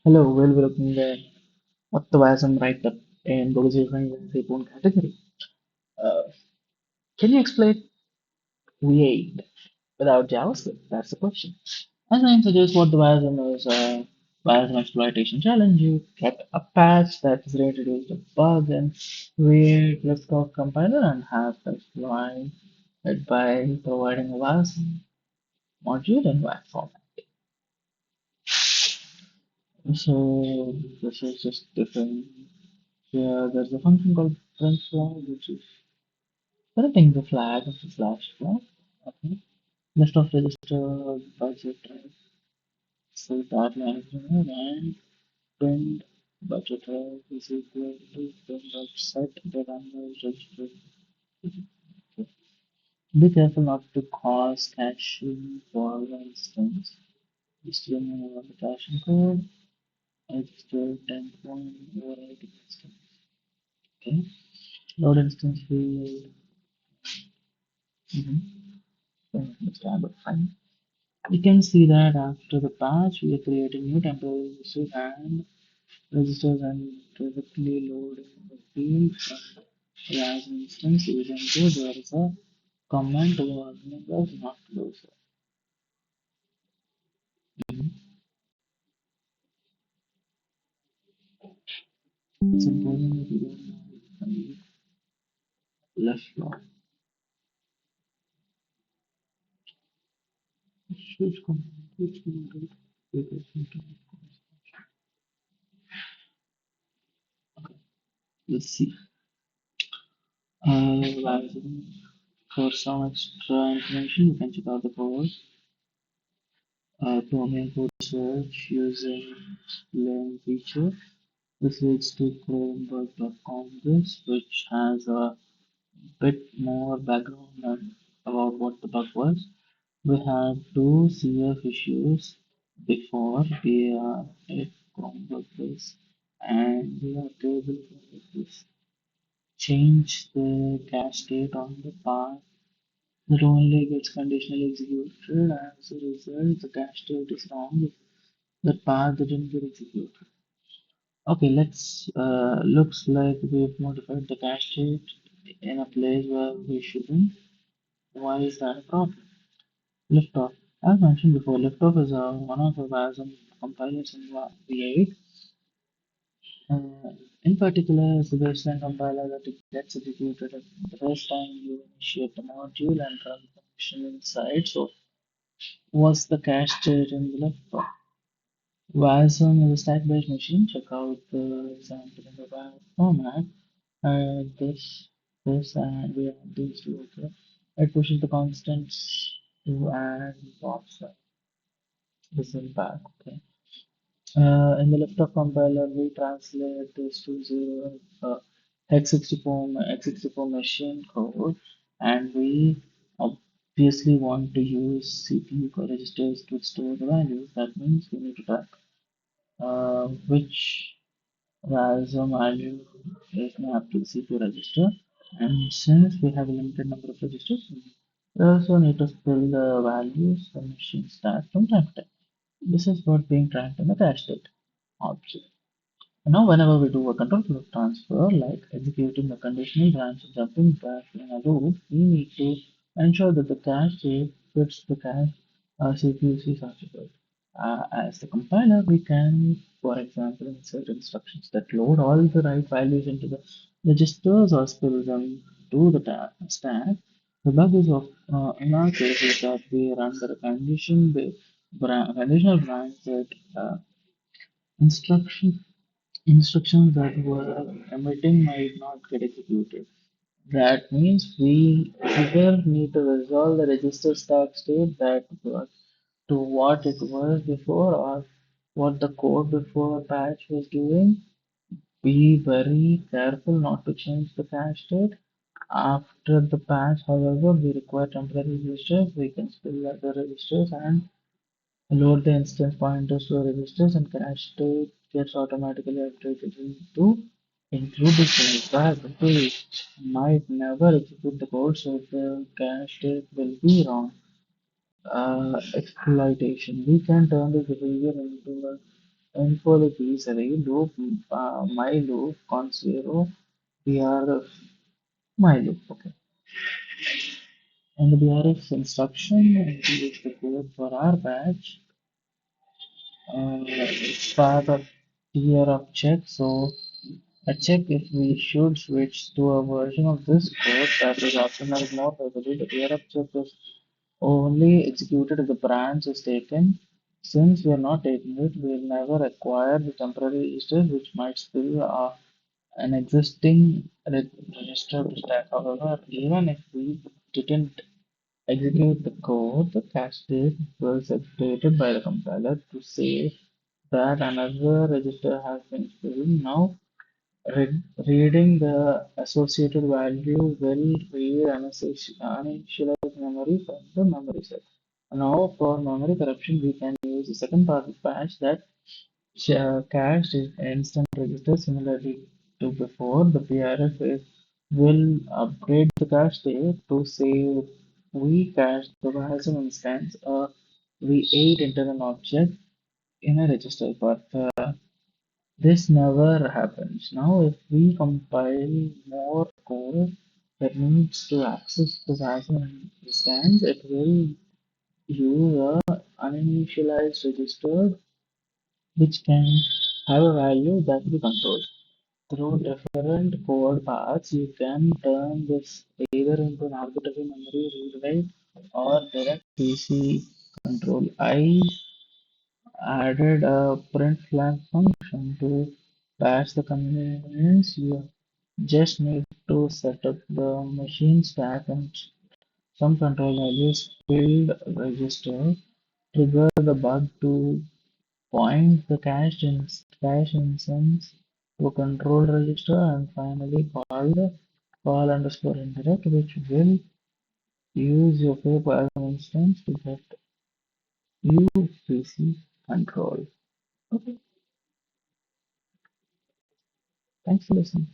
Hello, we'll be looking at WATTHEWASM write-up in Google CTF category. Uh, can you explain React without JavaScript? That's the question. As I introduce what the WASM is, WASM exploitation challenge. You get a patch that is reintroduced a bug in React Lift-off compiler and has to exploit it by providing a WASM module in WAC format. So this is just different. Here, there's a function called print flag, which is printing the flag of the slash flag. Okay. List of register budget so that line is removed and print budget is equal to print of set the number registered. Be careful not to cause caching for instance. HTML of the caching code, register 10 point override instance. Okay. Load instance field. Understand, but fine. We can see that after the patch, we are creating new temporary registers and directly loading the field from as an instance using code. There is a comment warning us not closer. Supposing that we don't know left log, switch command, switch command, let's see. Like, for some extra information, you can check out the code. Domain code search using lane feature. This leads to chromebug.com this, which has a bit more background about what the bug was. We had two CF issues before we hit Chromebug this, and we are able to this change the cache state on the path that only gets conditionally executed. As a result, the cache state is wrong if the path didn't get executed. Okay, looks like we've modified the cache state in a place where we shouldn't. Why is that a problem? Liftoff. As mentioned before, Liftoff is one of the WASM compilers in V8. In particular, it's the baseline compiler that it gets executed at the first time you initiate the module and run the function inside. So, what's the cache state in the Liftoff? WASM is a stack-based machine. Check out the example in the WASM format. This, and we have these two. Okay, it pushes the constants to and pops this in back. Okay. In the left of compiler, we translate this to zero x64 machine code, and we obviously want to use CPU registers to store the values. That means we need to type which random value is mapped to the CPU register. And since we have a limited number of registers, we also need to fill the values the machine start from time to time. This is what being tracked in the cache state object. And now, whenever we do a control flow transfer, like executing a conditional branch or jumping back in a loop, we need to ensure that the cache state fits the cache CPUC attribute. As the compiler, we can, for example, insert instructions that load all the right values into the registers or spill them to the stack. The bug is of, in our case, is that we run the conditional branch that instruction instructions that were emitting might not get executed. That means we either need to resolve the register stack state that was to what it was before or what the code before patch was doing. Be very careful not to change the cache state. After the patch, however, we require temporary registers. We can spill the registers and load the instance pointers to the registers, and cache state gets automatically updated into included change variable might never execute the code, so the cache state will be wrong. Exploitation. We can turn this behavior into info loop easily, loop my loop cons 0, brf my loop. Okay. And the brf instruction, and we use the code for our batch. It's part of tier of check. So a check if we should switch to a version of this code that is optimized more heavily. The tier of check is only executed if the branch is taken. Since we are not taking it, we will never acquire the temporary register which might still an existing register to stack. However, even if we didn't execute the code, the cache state was updated by the compiler to say that another register has been filled. Now, reading the associated value will read uninitialized memory from the memory set. Now, for memory corruption, we can use the second part of the patch that cached instant register similarly to before. The PRF will upgrade the cache state to say we cached the WASM instance V8 into an object in a register, but this never happens. Now, if we compile more code that needs to access the WASM instance, it will use a uninitialized register which can have a value that we control. Through different code paths, you can turn this either into an arbitrary memory read write or direct PC control. I added a print flag function to patch the convenience. You just need to set up the machine stack and some control values field register, trigger the bug to point the cache instance to a control register, and finally call the call underscore indirect, which will use your fake instance to get UPC control. Okay, thanks for listening.